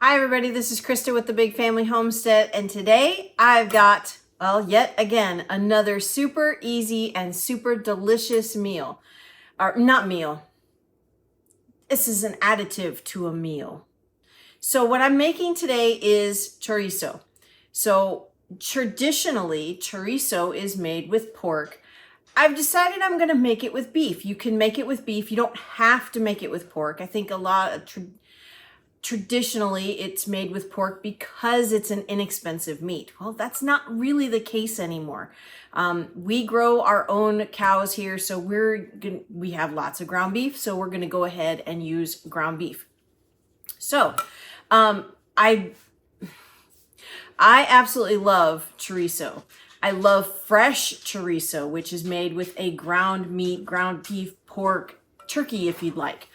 Hi everybody, this is Christa with the Big Family Homestead, and today I've got, well, yet again, another super easy and super delicious meal. Or not meal. This is an additive to a meal. So what I'm making today is chorizo. So traditionally, chorizo is made with pork. I've decided I'm going to make it with beef. You can make it with beef. You don't have to make it with pork. I think a lot of traditionally it's made with pork because it's an inexpensive meat. Well, that's not really the case anymore. We grow our own cows here, so we have lots of ground beef, so we're gonna go ahead and use ground beef. So I absolutely love chorizo. I love fresh chorizo, which is made with a ground meat, ground beef, pork, turkey if you'd like.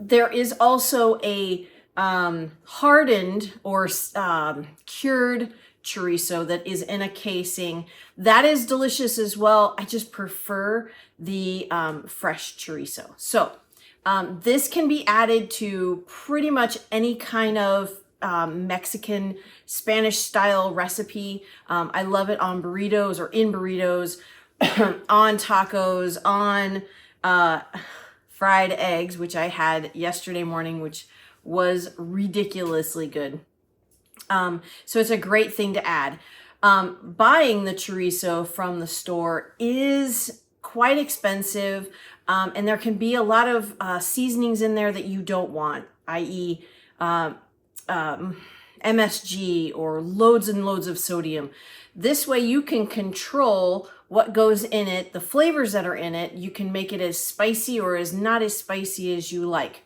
There is also a hardened or cured chorizo that is in a casing. That is delicious as well. I just prefer the fresh chorizo. So this can be added to pretty much any kind of Mexican, Spanish style recipe. I love it on burritos or in burritos, on tacos, on fried eggs, which I had yesterday morning, which was ridiculously good. So it's a great thing to add. Buying the chorizo from the store is quite expensive, and there can be a lot of seasonings in there that you don't want, i.e. MSG or loads and loads of sodium. This way you can control what goes in it, the flavors that are in it. You can make it as spicy or as not as spicy as you like.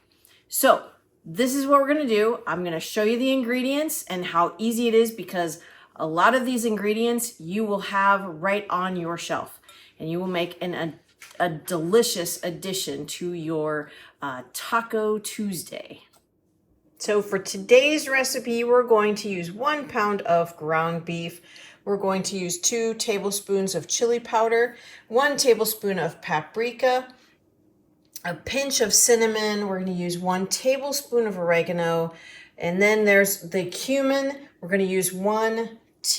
So this is what we're gonna do. I'm gonna show you the ingredients and how easy it is, because a lot of these ingredients you will have right on your shelf, and you will make a delicious addition to your Taco Tuesday. So for today's recipe, we're going to use 1 pound of ground beef. We're going to use 2 tablespoons of chili powder, 1 tablespoon of paprika, a pinch of cinnamon. We're going to use 1 tablespoon of oregano. And then there's the cumin. We're going to use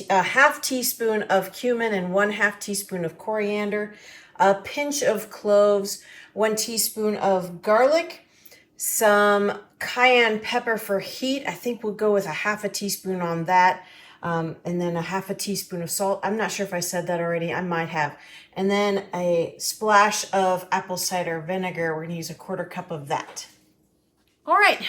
a half teaspoon of cumin and 1/2 teaspoon of coriander, a pinch of cloves, 1 teaspoon of garlic, some cayenne pepper for heat. I think we'll go with a 1/2 teaspoon on that. And then a 1/2 teaspoon of salt. I'm not sure if I said that already. I might have. And then a splash of apple cider vinegar. We're going to use a 1/4 cup of that. All right,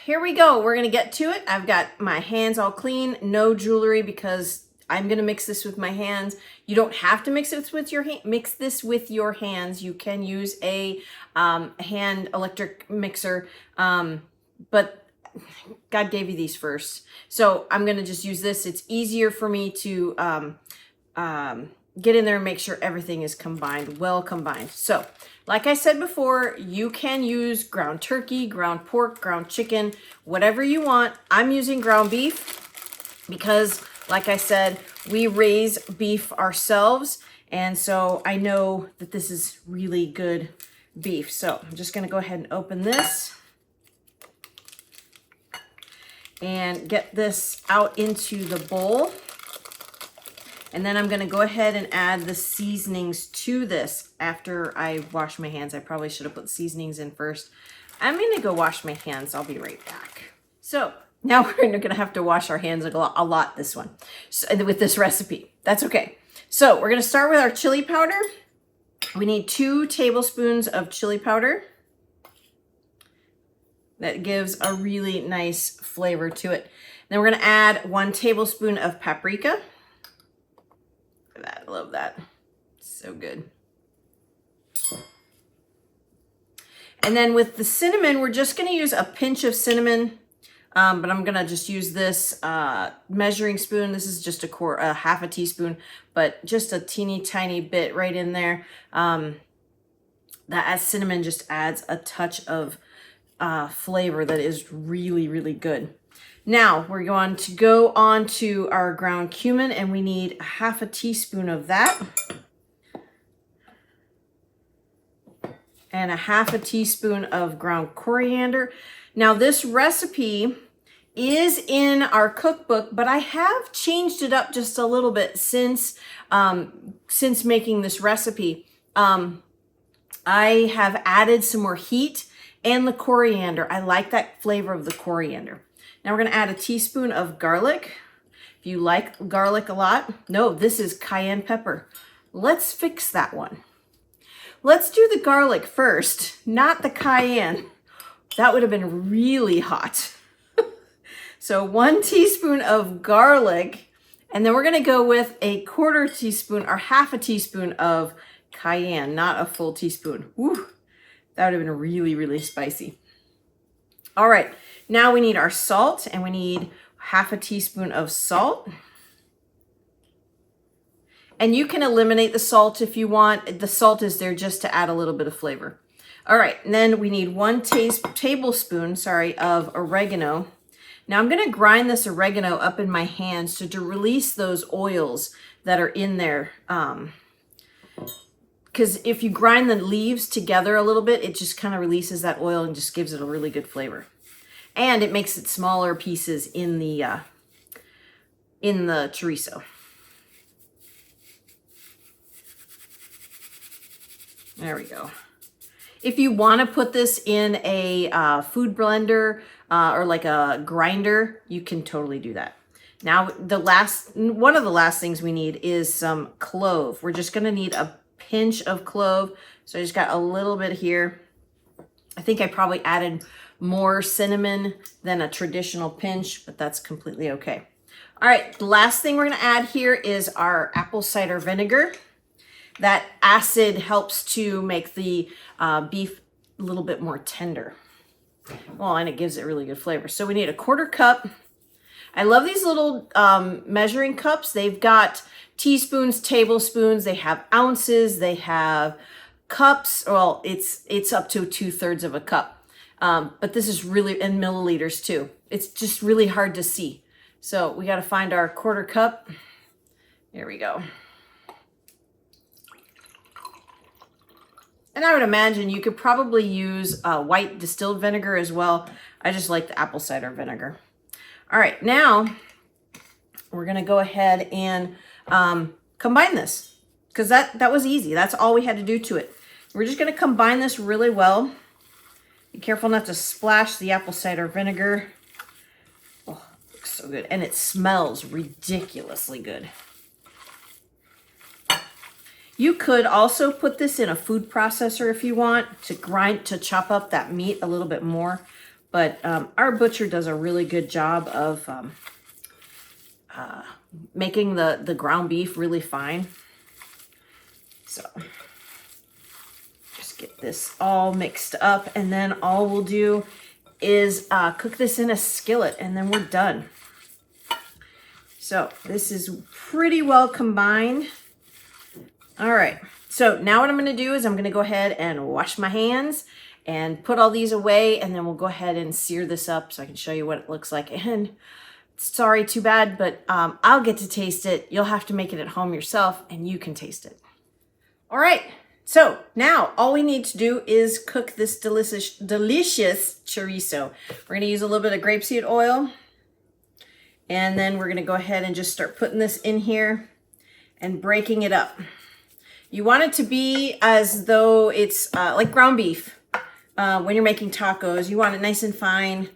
here we go. We're going to get to it. I've got my hands all clean, no jewelry, because I'm going to mix this with my hands. You don't have to mix this with your hands. You can use a hand electric mixer, but God gave you these first. So I'm going to just use this. It's easier for me to get in there and make sure everything is well combined. So like I said before, you can use ground turkey, ground pork, ground chicken, whatever you want. I'm using ground beef because, like I said, we raise beef ourselves. And so I know that this is really good beef. So I'm just going to go ahead and open this and get this out into the bowl. And then I'm gonna go ahead and add the seasonings to this after I wash my hands. I probably should have put seasonings in first. I'm gonna go wash my hands. I'll be right back. So now we're gonna have to wash our hands a lot this one, with this recipe. That's okay. So we're gonna start with our chili powder. We need 2 tablespoons of chili powder. That gives a really nice flavor to it. Then we're gonna add 1 tablespoon of paprika. I love that, so good. And then with the cinnamon, we're just gonna use a pinch of cinnamon, but I'm gonna just use this measuring spoon. This is just a 1/2 teaspoon, but just a teeny tiny bit right in there. That cinnamon just adds a touch of flavor that is really, really good. Now we're going to go on to our ground cumin, and we need 1/2 teaspoon of that. And a 1/2 teaspoon of ground coriander. Now this recipe is in our cookbook, but I have changed it up just a little bit since making this recipe. I have added some more heat and the coriander. I like that flavor of the coriander. Now we're gonna add a teaspoon of garlic. If you like garlic a lot, no, this is cayenne pepper. Let's fix that one. Let's do the garlic first, not the cayenne. That would have been really hot. So 1 teaspoon of garlic, and then we're gonna go with a 1/4 teaspoon or 1/2 teaspoon of cayenne, not a full teaspoon. Woo, that would have been really, really spicy. All right, now we need our salt, and we need 1/2 teaspoon of salt. And you can eliminate the salt if you want. The salt is there just to add a little bit of flavor. All right, and then we need 1 tablespoon, of oregano. Now I'm gonna grind this oregano up in my hands to release those oils that are in there. Because if you grind the leaves together a little bit, it just kind of releases that oil and just gives it a really good flavor. And it makes it smaller pieces in the chorizo. There we go. If you want to put this in a food blender or like a grinder, you can totally do that. Now, one of the last things we need is some clove. We're just going to need a pinch of clove. So I just got a little bit here. I think I probably added more cinnamon than a traditional pinch, but that's completely okay. All right, the last thing we're going to add here is our apple cider vinegar. That acid helps to make the beef a little bit more tender. Well, and it gives it really good flavor. So we need a 1/4 cup. I love these little measuring cups. They've got teaspoons, tablespoons, they have ounces, they have cups. Well, it's up to 2/3 of a cup. But this is really in milliliters too. It's just really hard to see. So we got to find our 1/4 cup. There we go. And I would imagine you could probably use white distilled vinegar as well. I just like the apple cider vinegar. All right, now we're gonna go ahead and combine this because that was easy. That's all we had to do to it. We're just gonna combine this really well. Be careful not to splash the apple cider vinegar. Oh, looks so good. And it smells ridiculously good. You could also put this in a food processor if you want to chop up that meat a little bit more. But our butcher does a really good job of making the ground beef really fine. So just get this all mixed up, and then all we'll do is cook this in a skillet, and then we're done. So this is pretty well combined. All right, so now what I'm gonna do is I'm gonna go ahead and wash my hands and put all these away, and then we'll go ahead and sear this up so I can show you what it looks like. And sorry, too bad, but I'll get to taste it. You'll have to make it at home yourself, and you can taste it. All right, so now all we need to do is cook this delicious chorizo. We're gonna use a little bit of grapeseed oil, and then we're gonna go ahead and just start putting this in here and breaking it up. You want it to be as though it's like ground beef. When you're making tacos, you want it nice and fine.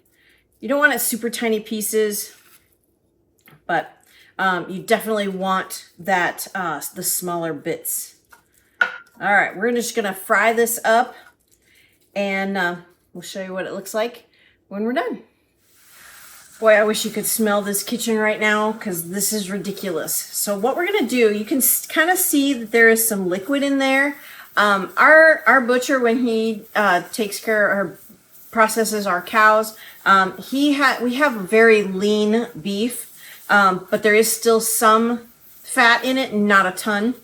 You don't want it super tiny pieces, but you definitely want that the smaller bits. All right, we're just gonna fry this up, and we'll show you what it looks like when we're done. Boy, I wish you could smell this kitchen right now because this is ridiculous. So what we're gonna do, you can kind of see that there is some liquid in there. Our butcher, when he takes care or processes our cows, we have very lean beef, but there is still some fat in it, not a ton.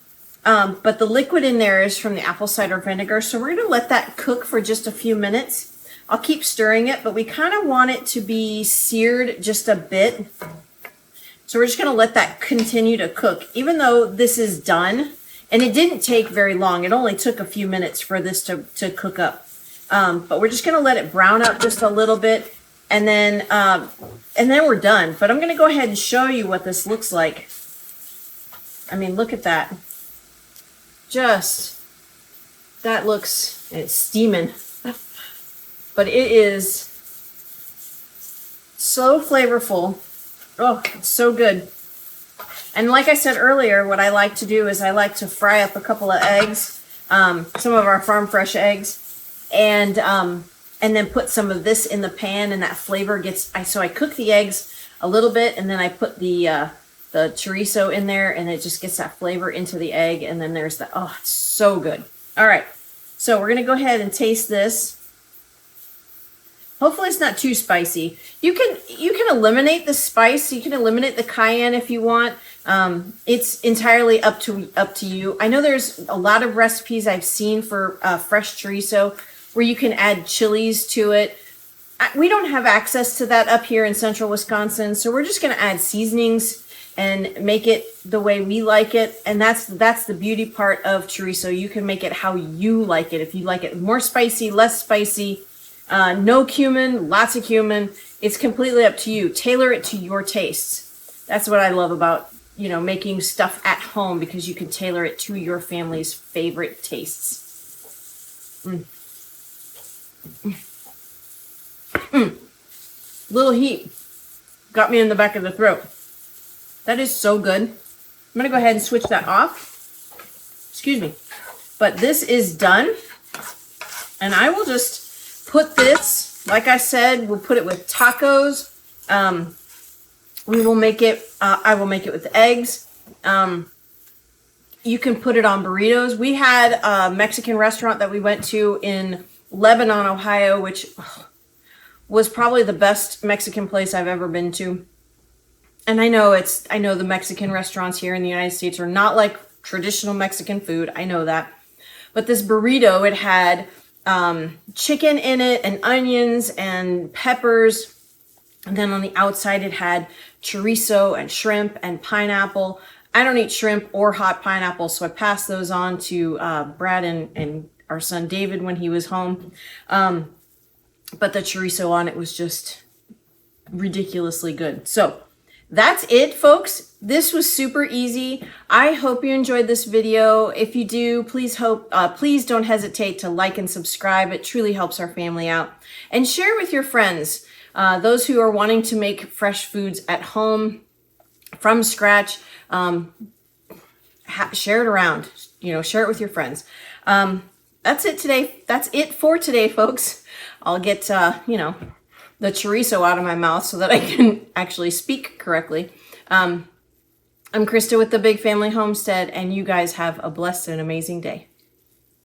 But the liquid in there is from the apple cider vinegar. So we're gonna let that cook for just a few minutes. I'll keep stirring it, but we kind of want it to be seared just a bit. So we're just gonna let that continue to cook, even though this is done. And it didn't take very long. It only took a few minutes for this to cook up. But we're just gonna let it brown up just a little bit. And then and then we're done. But I'm going to go ahead and show you what this looks like. I mean, look at that. Just, that looks, it's steaming. But it is so flavorful. Oh, it's so good. And like I said earlier, what I like to do is I like to fry up a couple of eggs, some of our farm fresh eggs, and then put some of this in the pan, and that flavor gets, so I cook the eggs a little bit, and then I put the chorizo in there, and it just gets that flavor into the egg, and then there's the, oh, it's so good. All right, so we're gonna go ahead and taste this. Hopefully it's not too spicy. You can eliminate the spice. You can eliminate the cayenne if you want. It's entirely up to you. I know there's a lot of recipes I've seen for fresh chorizo where you can add chilies to it. We don't have access to that up here in central Wisconsin, so we're just going to add seasonings and make it the way we like it. And that's the beauty part of chorizo. You can make it how you like it. If you like it more spicy, less spicy, no cumin, lots of cumin. It's completely up to you. Tailor it to your tastes. That's what I love about, making stuff at home, because you can tailor it to your family's favorite tastes. Little heat got me in the back of the throat. That is so good. I'm gonna go ahead and switch that off. Excuse me. But this is done. And I will just put this, like I said, we'll put it with tacos. We will make it, I will make it with eggs. You can put it on burritos. We had a Mexican restaurant that we went to in Lebanon, Ohio, which was probably the best Mexican place I've ever been to. And I know the Mexican restaurants here in the United States are not like traditional Mexican food. I know that. But this burrito, it had chicken in it and onions and peppers. And then on the outside, it had chorizo and shrimp and pineapple. I don't eat shrimp or hot pineapple, so I passed those on to Brad and our son David when he was home. But the chorizo on it was just ridiculously good. So that's it, folks. This was super easy. I hope you enjoyed this video. If you do, please don't hesitate to like and subscribe. It truly helps our family out. And share with your friends, those who are wanting to make fresh foods at home from scratch. Share it around, share it with your friends. That's it today. That's it for today, folks. I'll get, the chorizo out of my mouth so that I can actually speak correctly. I'm Christa with the Big Family Homestead, and you guys have a blessed and amazing day.